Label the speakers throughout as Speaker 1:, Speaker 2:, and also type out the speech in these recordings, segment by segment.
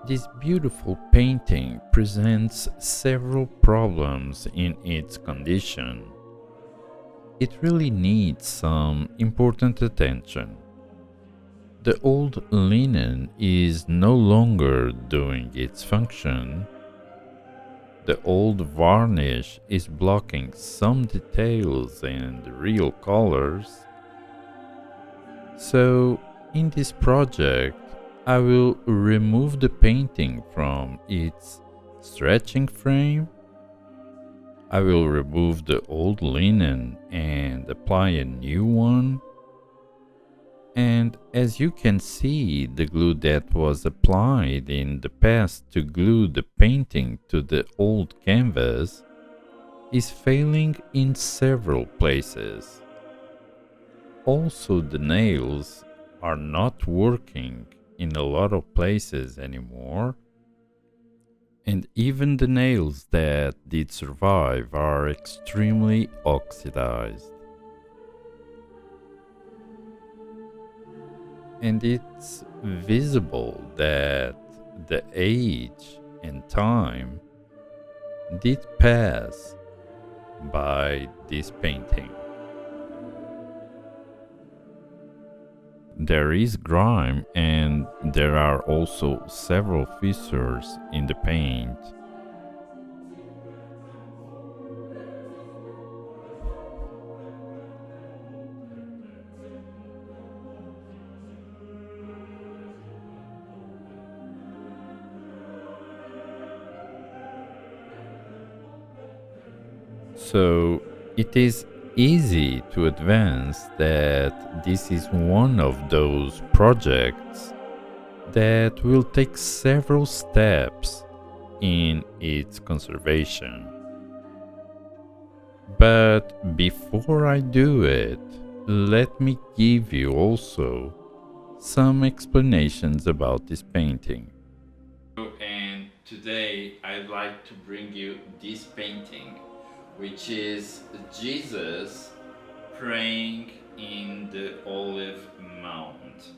Speaker 1: This beautiful painting presents several problems in its condition. It really needs some important attention. The old linen is no longer doing its function. The old varnish is blocking some details and real colors. So, in this project, I will remove the painting from its stretching frame. I will remove the old linen and apply a new one. And as you can see, the glue that was applied in the past to glue the painting to the old canvas is failing in several places. Also, the nails are not working in a lot of places anymore, and even the nails that did survive are extremely oxidized. And it's visible that the age and time did pass by this painting. There is grime and there are also several fissures in the paint. So it is easy to advance that this is one of those projects that will take several steps in its conservation. But before I do it, let me give you also some explanations about this painting. And today I'd like to bring you this painting, which is Jesus praying in the Olive Mount.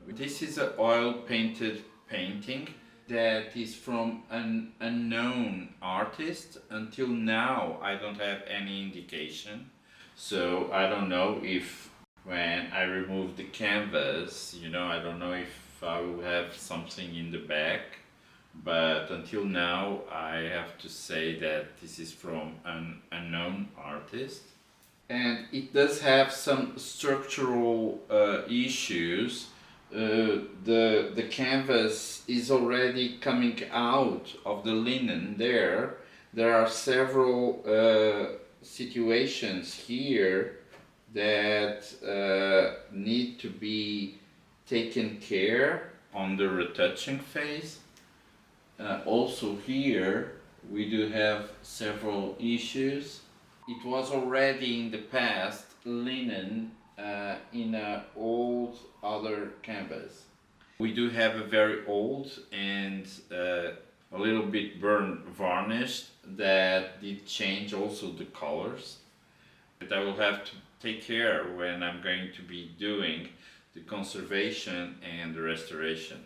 Speaker 1: This is an oil painted painting that is from an unknown artist. Until now, I don't have any indication. So I don't know if when I remove the canvas, I don't know if I will have something in the back. But until now, I have to say that this is from an unknown artist. And it does have some structural issues. The canvas is already coming out of the linen there. There are several situations here that need to be taken care on the retouching phase. Also here we do have several issues. It was already in the past linen in an old other canvas. We do have a very old and a little bit burned varnish that did change also the colors. But I will have to take care when I'm going to be doing the conservation and the restoration.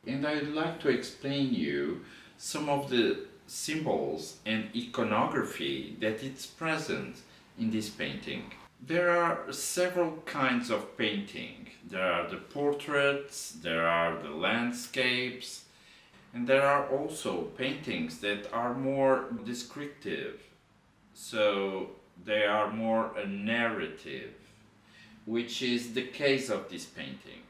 Speaker 1: And I'd like to explain you some of the symbols and iconography that it's present in this painting. There are several kinds of painting. There are the portraits, there are the landscapes, and there are also paintings that are more descriptive. So they are more a narrative, which is the case of this painting.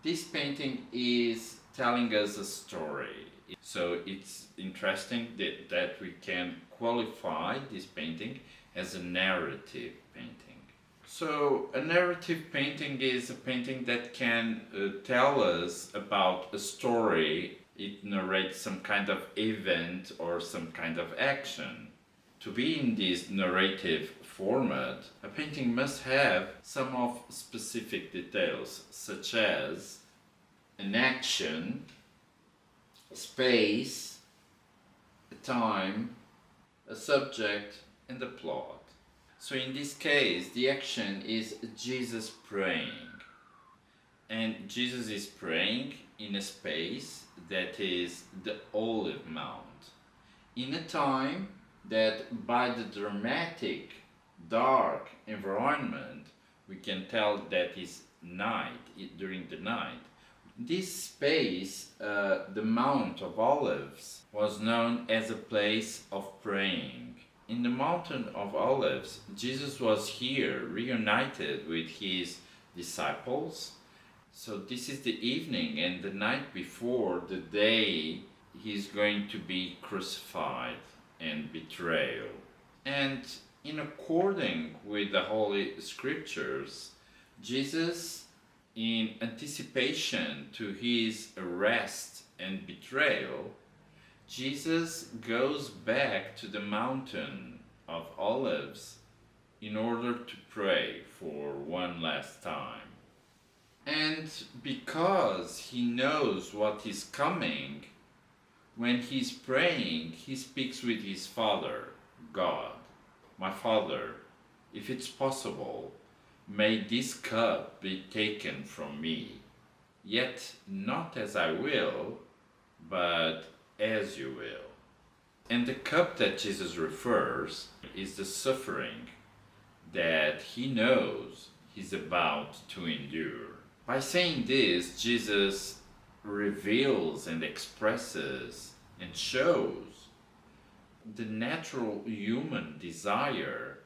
Speaker 1: This painting is telling us a story. So it's interesting that we can qualify this painting as a narrative painting. So a narrative painting is a painting that can tell us about a story. It narrates some kind of event or some kind of action. To be in this narrative format, a painting must have some of specific details, such as an action, a space, a time, a subject, and a plot. So in this case, the action is Jesus praying. And Jesus is praying in a space that is the Olive Mount, in a time that by the dramatic dark environment we can tell that is night, during the night. This space, the Mount of Olives, was known as a place of praying. In the Mountain of Olives, Jesus was here reunited with his disciples. So this is the evening and the night before the day he's going to be crucified and betrayed. And in according with the Holy Scriptures, Jesus, in anticipation to his arrest and betrayal, Jesus goes back to the Mountain of Olives in order to pray for one last time. And because he knows what is coming, when he's praying, he speaks with his Father, God. My Father, if it's possible, may this cup be taken from me, yet not as I will, but as you will. And the cup that Jesus refers is the suffering that he knows he's about to endure. By saying this, Jesus reveals and expresses and shows the natural human desire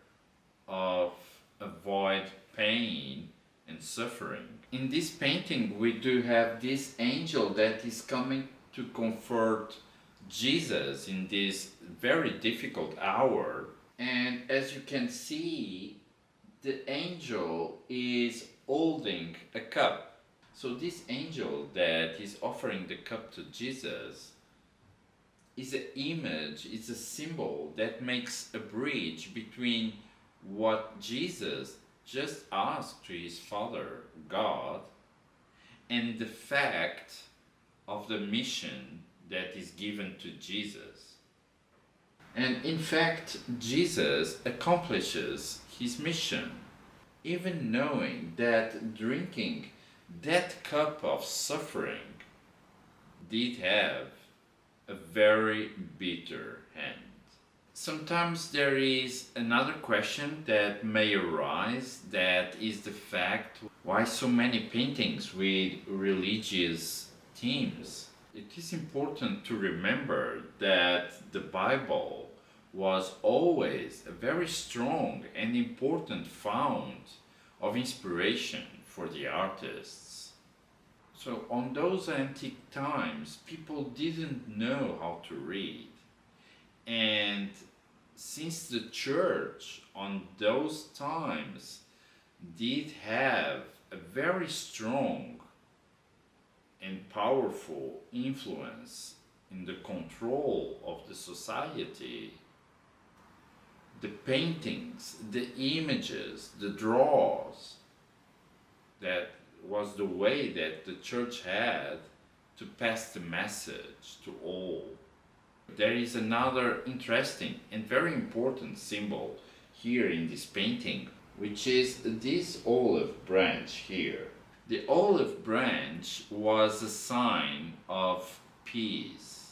Speaker 1: of avoid pain and suffering. In this painting we do have this angel that is coming to comfort Jesus in this very difficult hour, and as you can see, the angel is holding a cup. So this angel that is offering the cup to Jesus is an image, is a symbol that makes a bridge between what Jesus just asked to his Father, God, and the fact of the mission that is given to Jesus. And in fact, Jesus accomplishes his mission, even knowing that drinking that cup of suffering did have a very bitter end. Sometimes there is another question that may arise, that is the fact why so many paintings with religious themes. It is important to remember that the Bible was always a very strong and important fount of inspiration for the artists. So on those antique times, people didn't know how to read. And since the church on those times did have a very strong and powerful influence in the control of the society, the paintings, the images, the draws, that was the way that the church had to pass the message to all. There is another interesting and very important symbol here in this painting, which is this olive branch here. The olive branch was a sign of peace,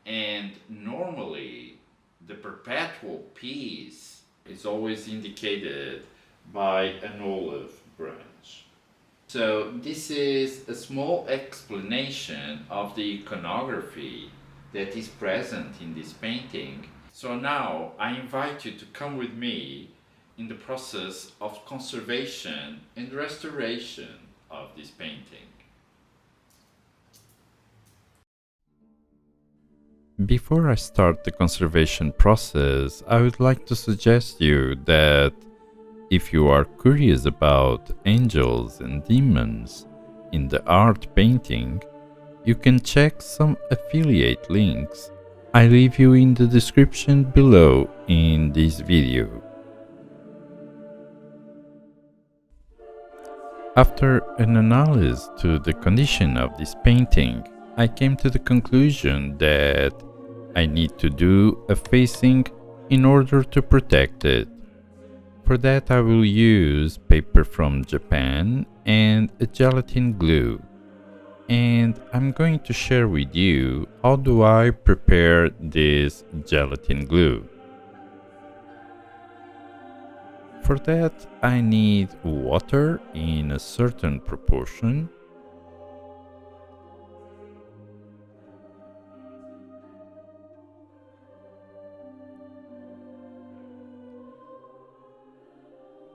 Speaker 1: and normally the perpetual peace is always indicated by an olive branch. So this is a small explanation of the iconography that is present in this painting. So now I invite you to come with me in the process of conservation and restoration of this painting.
Speaker 2: Before I start the conservation process, I would like to suggest you that if you are curious about angels and demons in the art painting, you can check some affiliate links I leave you in the description below in this video. After an analysis to the condition of this painting, I came to the conclusion that I need to do a facing in order to protect it. For that I will use paper from Japan and a gelatin glue. and I'm going to share with you how do I prepare this gelatin glue. For that, I need water in a certain proportion.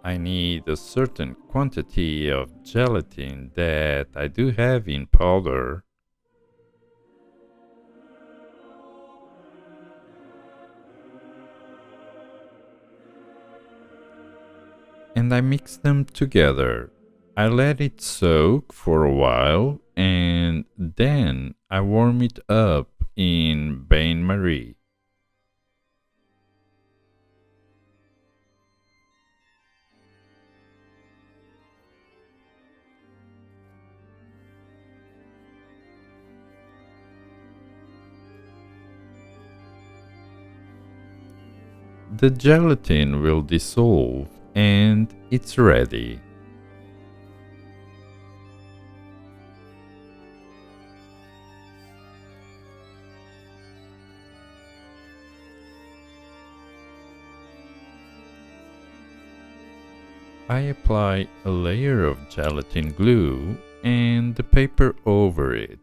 Speaker 2: I need a certain quantity of gelatin that I do have in powder. And I mix them together. I let it soak for a while and then I warm it up in bain-marie. The gelatin will dissolve and it's ready. I apply a layer of gelatin glue and the paper over it.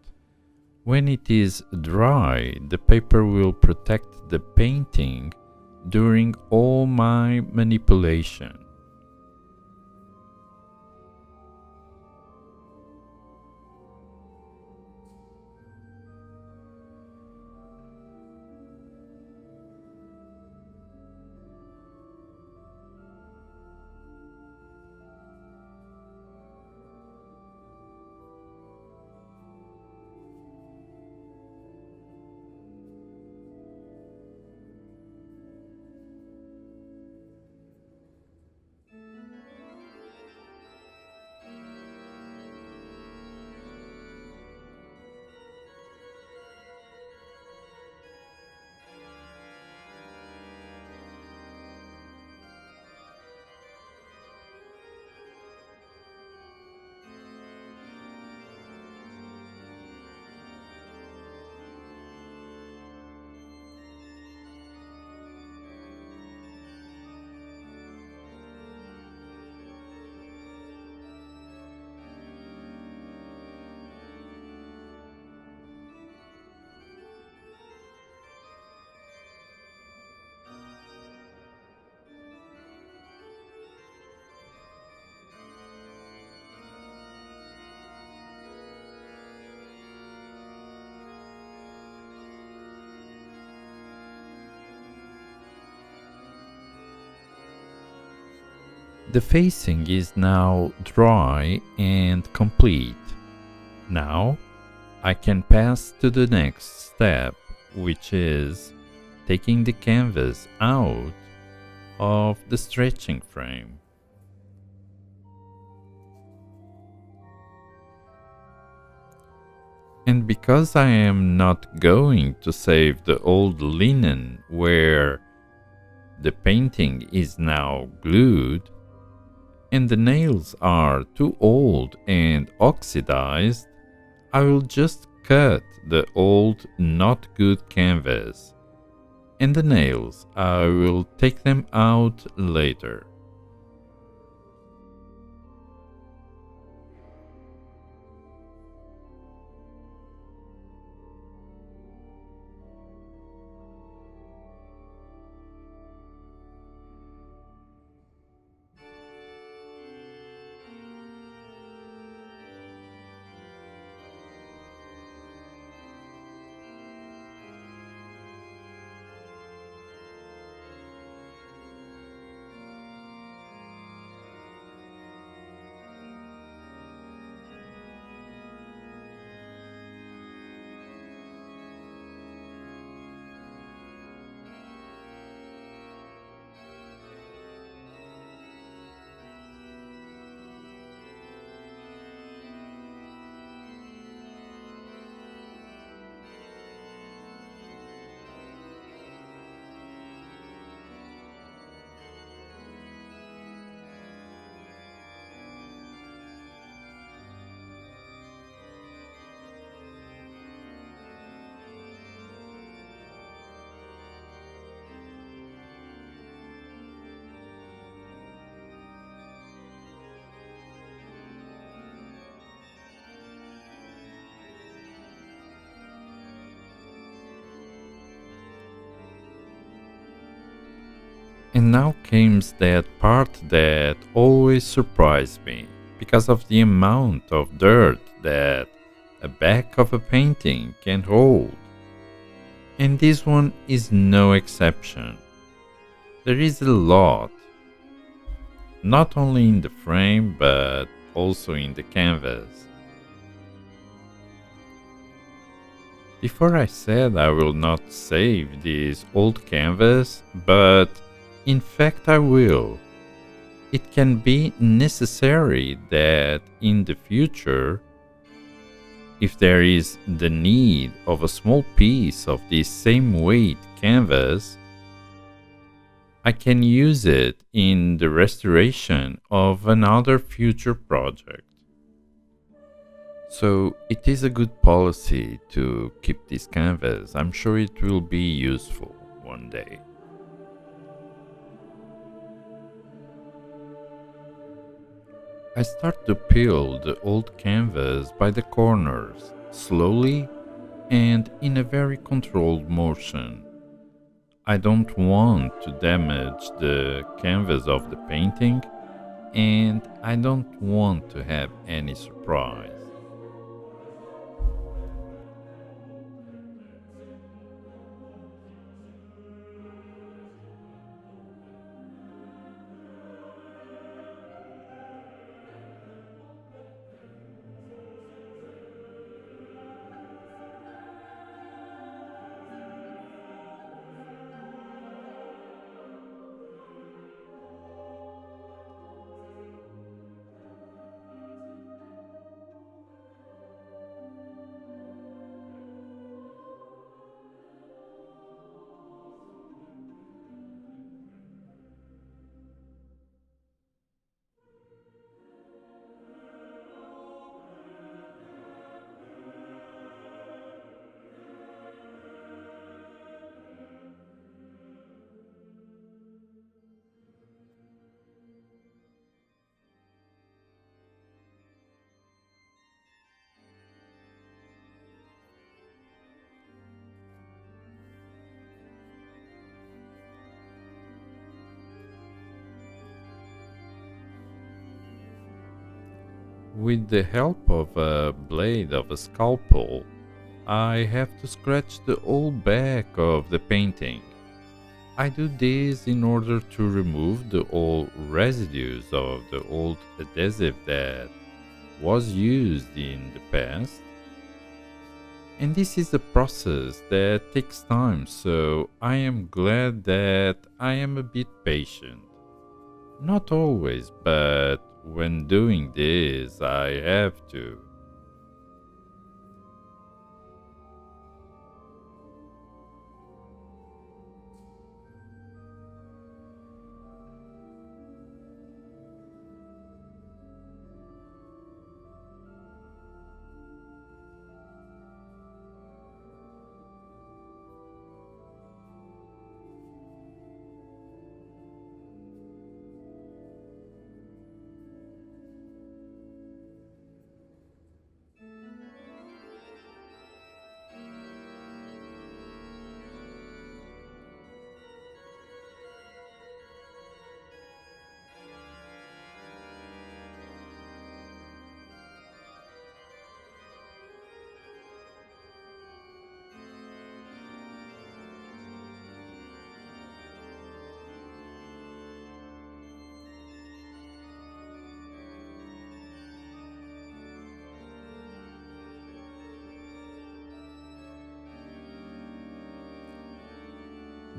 Speaker 2: When it is dry, the paper will protect the painting during all my manipulation. The facing is now dry and complete. Now I can pass to the next step, which is taking the canvas out of the stretching frame. And because I am not going to save the old linen where the painting is now glued, and the nails are too old and oxidized, I will just cut the old not good canvas, and the nails I will take them out later. And now comes that part that always surprised me because of the amount of dirt that a back of a painting can hold. And this one is no exception. There is a lot, not only in the frame but also in the canvas. Before I said I will not save this old canvas, but in fact I will. It can be necessary that in the future, if there is the need of a small piece of this same weight canvas, I can use it in the restoration of another future project. So it is a good policy to keep this canvas. I'm sure it will be useful one day. I start to peel the old canvas by the corners, slowly and in a very controlled motion. I don't want to damage the canvas of the painting, and I don't want to have any surprise. With the help of a blade of a scalpel, I have to scratch the whole back of the painting. I do this in order to remove the old residues of the old adhesive that was used in the past. And this is a process that takes time, so I am glad that I am a bit patient. Not always, but when doing this, I have to.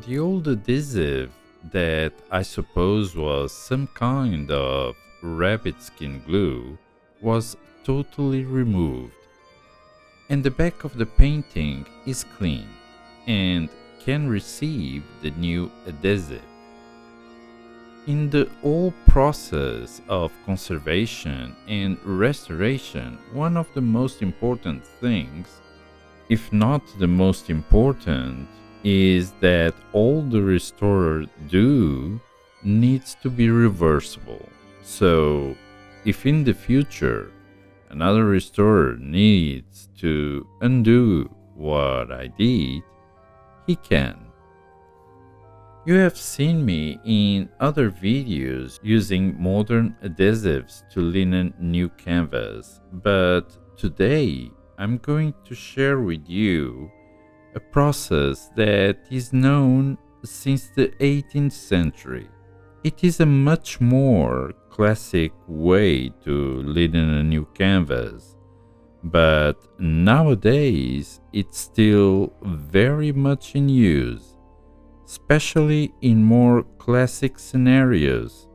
Speaker 2: The old adhesive, that I suppose was some kind of rabbit skin glue, was totally removed, and the back of the painting is clean and can receive the new adhesive. In the whole process of conservation and restoration, one of the most important things, if not the most important, is that all the restorer do needs to be reversible. So, if in the future another restorer needs to undo what I did, he can. You have seen me in other videos using modern adhesives to linen new canvas, but today I'm going to share with you a process that is known since the 18th century. It is a much more classic way to linen a new canvas, but nowadays it's still very much in use, especially in more classic scenarios.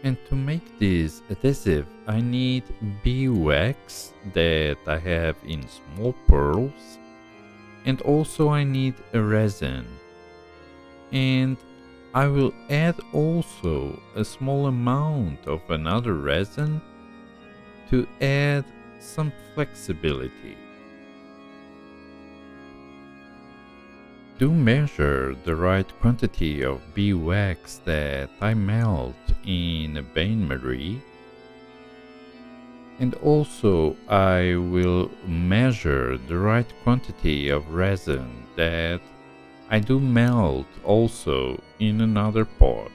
Speaker 2: And to make this adhesive, I need beeswax that I have in small pearls, and also I need a resin. And I will add also a small amount of another resin to add some flexibility. Do measure the right quantity of beeswax that I melt in a bain-marie, and also I will measure the right quantity of resin that I do melt also in another pot.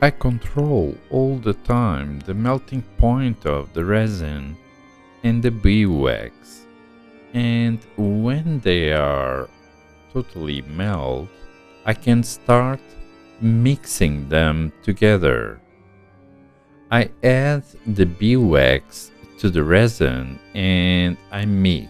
Speaker 2: I control all the time the melting point of the resin and the beeswax, and when they are totally melt, I can start mixing them together. I add the beeswax to the resin and I mix.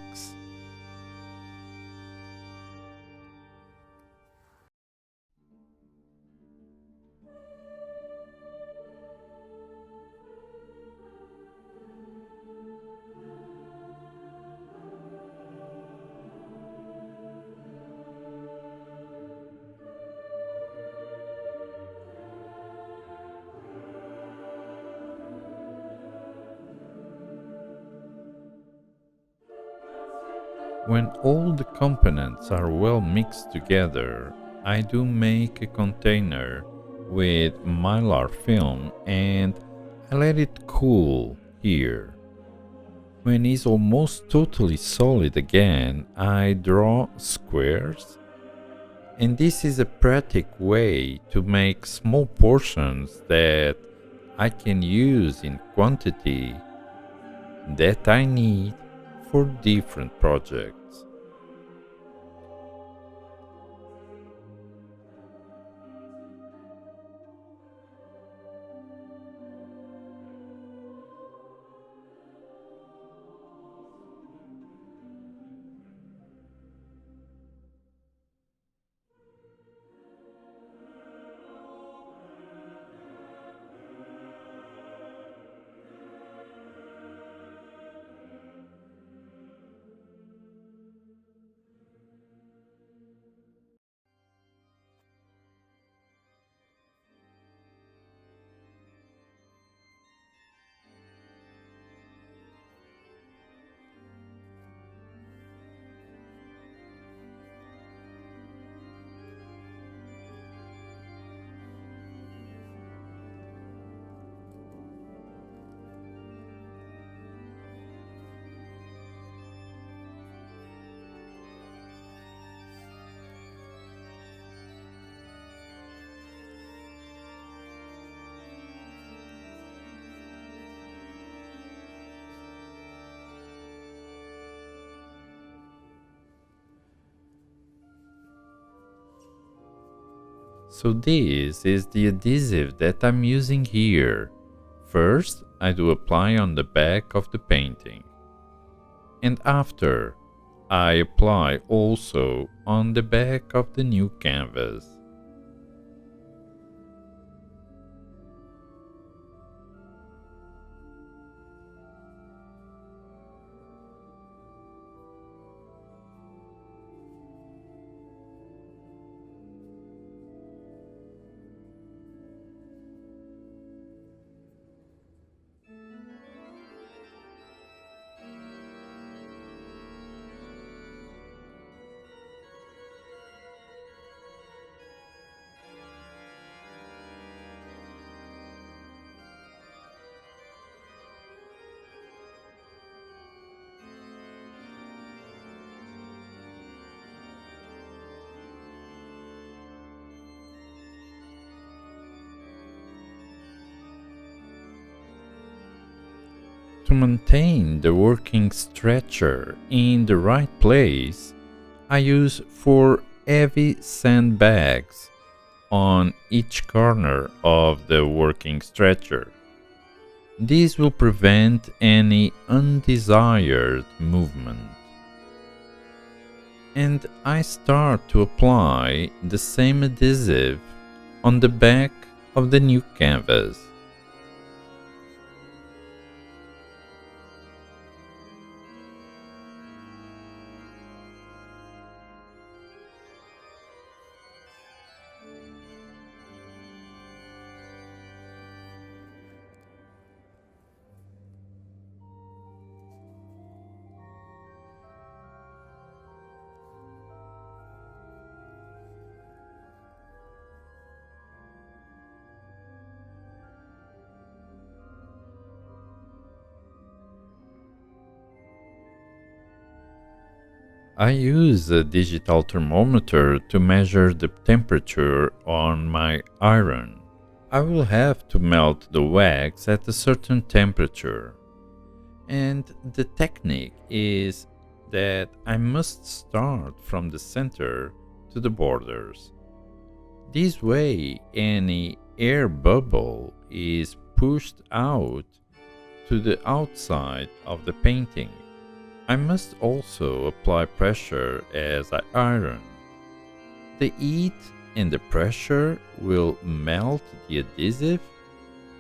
Speaker 2: When all the components are well mixed together, I do make a container with mylar film and I let it cool here. When it's almost totally solid again, I draw squares, and this is a practical way to make small portions that I can use in quantity that I need for different projects. So this is the adhesive that I'm using here. First, I do apply on the back of the painting. and after I apply also on the back of the new canvas. To maintain the working stretcher in the right place, I use 4 heavy sandbags on each corner of the working stretcher. This will prevent any undesired movement. And I start to apply the same adhesive on the back of the new canvas. I use a digital thermometer to measure the temperature on my iron. I will have to melt the wax at a certain temperature. And the technique is that I must start from the center to the borders. This way, any air bubble is pushed out to the outside of the painting. I must also apply pressure as I iron. The heat and the pressure will melt the adhesive,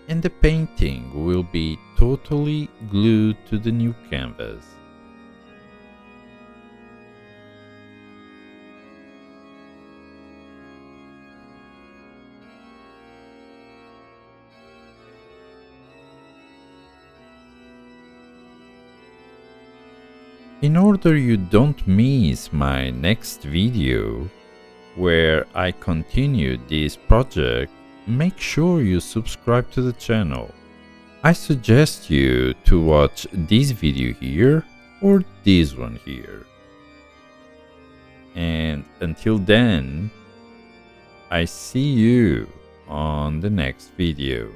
Speaker 2: and the painting will be totally glued to the new canvas. In order you don't miss my next video, where I continue this project, make sure you subscribe to the channel. I suggest you to watch this video here or this one here. And until then, I see you on the next video.